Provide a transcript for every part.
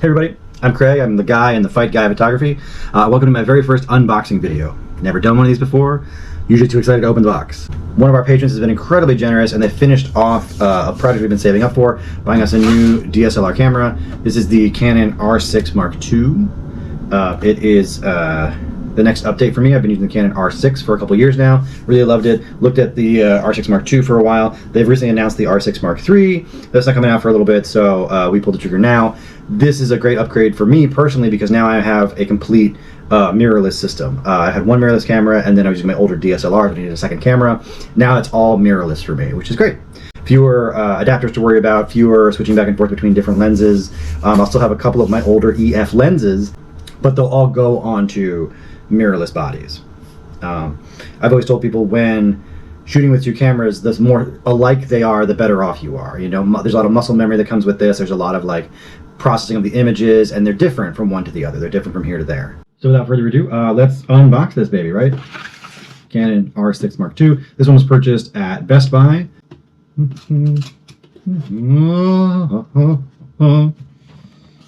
Hey everybody, I'm Craig. I'm the guy in the FightGuy photography. Welcome to my very first unboxing video. Never done one of these before. Usually too excited to open the box. One of our patrons has been incredibly generous and they finished off a project we've been saving up for, buying us a new DSLR camera. This is the Canon R6 Mark II. It is the next update for me. I've been using the Canon R6 for a couple years now. Really loved it. Looked at the R6 Mark II for a while. They've recently announced the R6 Mark III. That's not coming out for a little bit, so we pulled the trigger now. This is a great upgrade for me personally because now I have a complete mirrorless system. I had one mirrorless camera and then I was using my older DSLR, but I needed a second camera. Now it's all mirrorless for me, which is great. Fewer adapters to worry about, fewer switching back and forth between different lenses. I'll still have a couple of my older EF lenses, but they'll all go onto mirrorless bodies. I've always told people when shooting with two cameras, the more alike they are, the better off you are. You know, there's a lot of muscle memory that comes with this. There's a lot of like processing of the images, and they're different from one to the other. They're different from here to there. So without further ado, let's unbox this baby, right? Canon R6 Mark II. This one was purchased at Best Buy.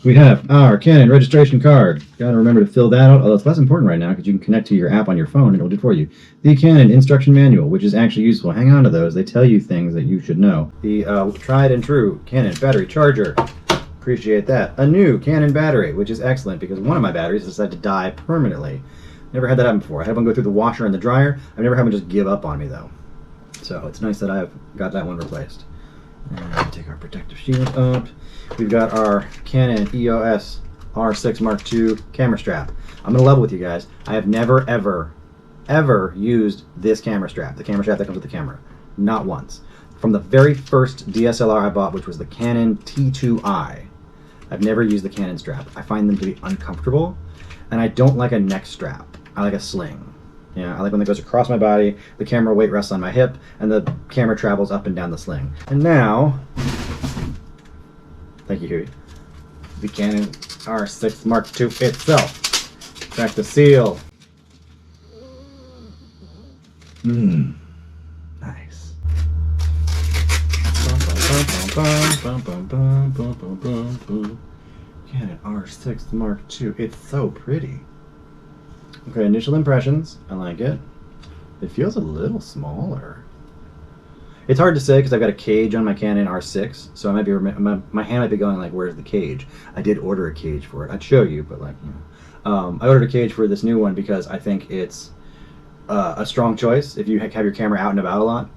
We have our Canon registration card. Gotta remember to fill that out, although it's less important right now because you can connect to your app on your phone and it'll do it for you. The Canon instruction manual, which is actually useful. Hang on to those. They tell you things that you should know. The tried and true Canon battery charger. Appreciate that. A new Canon battery, which is excellent because one of my batteries decided to die permanently. Never had that happen before. I had one go through the washer and the dryer. I've never had one just give up on me though. So it's nice that I've got that one replaced. And take our protective shield up. We've got our Canon EOS R6 Mark II camera strap. I'm going to level with you guys. I have never, ever used this camera strap, the camera strap that comes with the camera. Not once. From the very first DSLR I bought, which was the Canon T2i, I've never used the Canon strap. I find them to be uncomfortable, and I don't like a neck strap. I like a sling. Yeah, I like when it goes across my body, the camera weight rests on my hip, and the camera travels up and down the sling. And now, thank you, Huey, the Canon R6 Mark II itself. Crack the seal. Nice. Canon R6 Mark II. It's so pretty. Okay, initial impressions. I like it. It feels a little smaller. It's hard to say because I've got a cage on my Canon R6, so I might be my hand might be going like, "Where's the cage?" I did order a cage for it. I'd show you, but like, you know, I ordered a cage for this new one because I think it's a strong choice if you have your camera out and about a lot.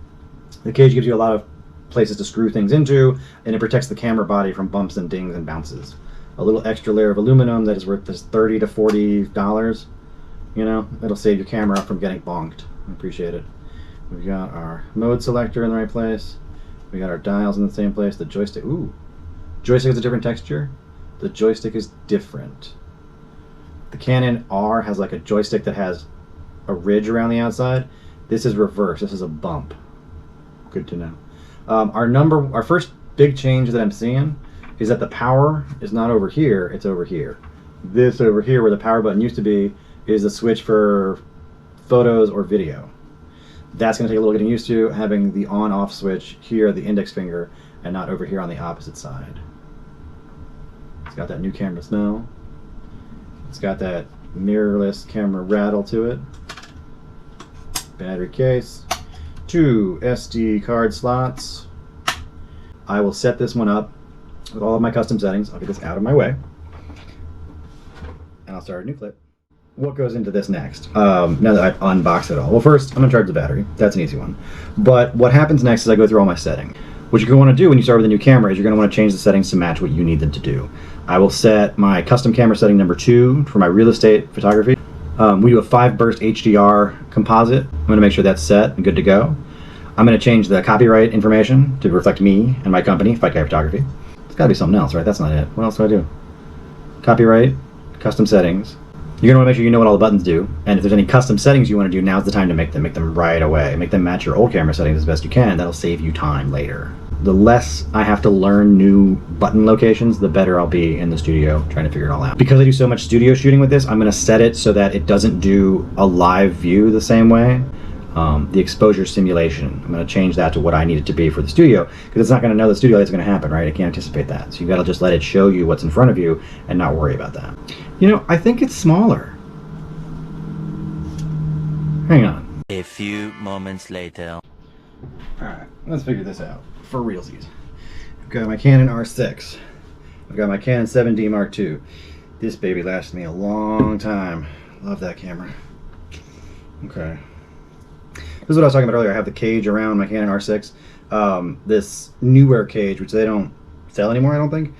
The cage gives you a lot of places to screw things into, and it protects the camera body from bumps and dings and bounces. A little extra layer of aluminum that is worth this $30 to $40. You know, it'll save your camera from getting bonked. I appreciate it. We've got our mode selector in the right place. We got our dials in the same place. The joystick, ooh. Joystick is a different texture. The joystick is different. The Canon R has like a joystick that has a ridge around the outside. This is reverse. This is a bump. Good to know. Our first big change that I'm seeing is that the power is not over here, it's over here. This over here where the power button used to be is the switch for photos or video. That's going to take a little getting used to, having the on-off switch here, the index finger, and not over here on the opposite side. It's got that new camera smell. It's got that mirrorless camera rattle to it. Battery case. 2 SD card slots. I will set this one up with all of my custom settings. I'll get this out of my way. And I'll start a new clip. What goes into this next, now that I've unboxed it all? Well, first, I'm going to charge the battery. That's an easy one. But what happens next is I go through all my settings. What you're going to want to do when you start with a new camera is you're going to want to change the settings to match what you need them to do. I will set my custom camera setting number 2 for my real estate photography. We do a 5-burst HDR composite. I'm going to make sure that's set and good to go. I'm going to change the copyright information to reflect me and my company, FightGuy Photography. It's got to be something else, right? That's not it. What else do I do? Copyright, custom settings. You're going to want to make sure you know what all the buttons do, and if there's any custom settings you want to do, now's the time to make them right away. Make them match your old camera settings as best you can. That'll save you time later. The less I have to learn new button locations, the better I'll be in the studio trying to figure it all out. Because I do so much studio shooting with this, I'm going to set it so that it doesn't do a live view the same way. the exposure simulation. I'm going to change that to what I need it to be for the studio, because it's not going to know the studio that's going to happen, right? It can't anticipate that. So you've got to just let it show you what's in front of you and not worry about that. You know, I think it's smaller. Hang on. A few moments later. Alright, let's figure this out for realsies. I've got my Canon R6. I've got my Canon 7D Mark II. This baby lasted me a long time. Love that camera. Okay. This is what I was talking about earlier. I have the cage around my Canon R6. This newer cage, which they don't sell anymore, I don't think.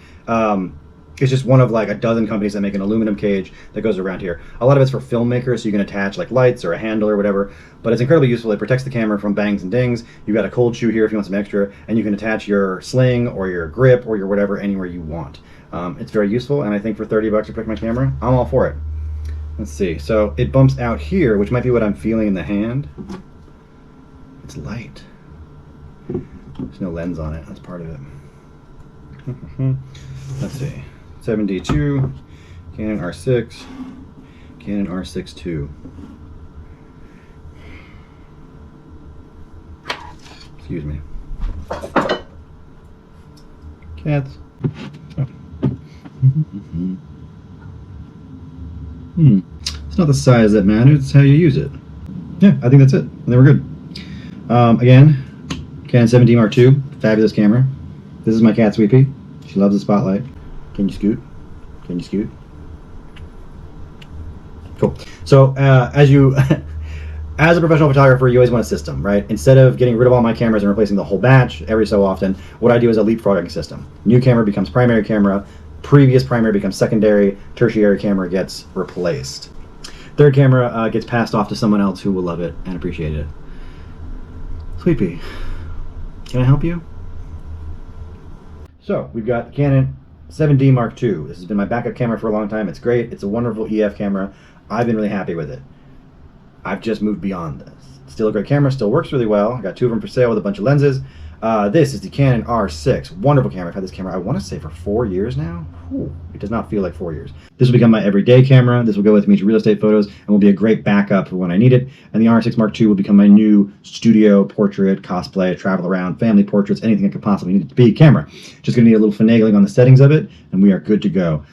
It's just one of like a dozen companies that make an aluminum cage that goes around here. A lot of it's for filmmakers, so you can attach like lights or a handle or whatever. But it's incredibly useful. It protects the camera from bangs and dings. You've got a cold shoe here if you want some extra, and you can attach your sling or your grip or your whatever anywhere you want. It's very useful, and I think for 30 bucks to protect my camera, I'm all for it. Let's see. So it bumps out here, which might be what I'm feeling in the hand. It's light. There's no lens on it. That's part of it. Let's see. 7D2, Canon R6, Canon R6 II. Excuse me. Cats. Oh. It's not the size that matters, it's how you use it. Yeah, I think that's it. And then we're good. Again, Canon 7D Mark II, fabulous camera. This is my cat Sweepy. She loves the spotlight. Can you scoot? Can you scoot? Cool. So as a professional photographer, you always want a system, right? Instead of getting rid of all my cameras and replacing the whole batch every so often, what I do is a leapfrogging system. New camera becomes primary camera, previous primary becomes secondary, tertiary camera gets replaced. Third camera gets passed off to someone else who will love it and appreciate it. Sweepy, can I help you? So we've got Canon 7D Mark II. This has been my backup camera for a long time. It's great. It's a wonderful EF camera. I've been really happy with it. I've just moved beyond this. It's still a great camera, still works really well. I got 2 of them for sale with a bunch of lenses. This is the Canon R6. Wonderful camera. I've had this camera, I want to say, for 4 years now. Whew, it does not feel like 4 years. This will become my everyday camera. This will go with me to real estate photos and will be a great backup for when I need it. And the R6 Mark II will become my new studio, portrait, cosplay, travel around, family portraits, anything I could possibly need it to be camera. Just going to need a little finagling on the settings of it, and we are good to go.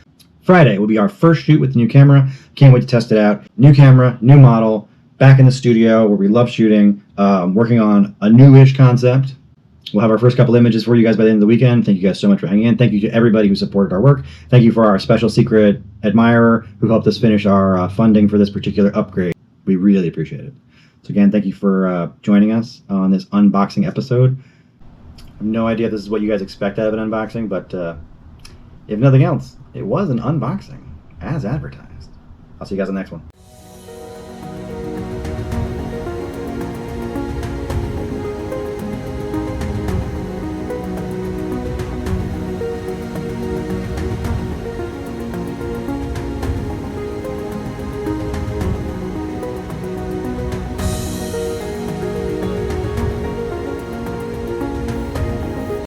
Friday will be our first shoot with the new camera. Can't wait to test it out. New camera, new model, back in the studio where we love shooting, working on a new-ish concept. We'll have our first couple images for you guys by the end of the weekend. Thank you guys so much for hanging in. Thank you to everybody who supported our work. Thank you for our special secret admirer who helped us finish our funding for this particular upgrade. We really appreciate it. So again, thank you for joining us on this unboxing episode. I have no idea if this is what you guys expect out of an unboxing, but if nothing else, it was an unboxing as advertised. I'll see you guys on the next one.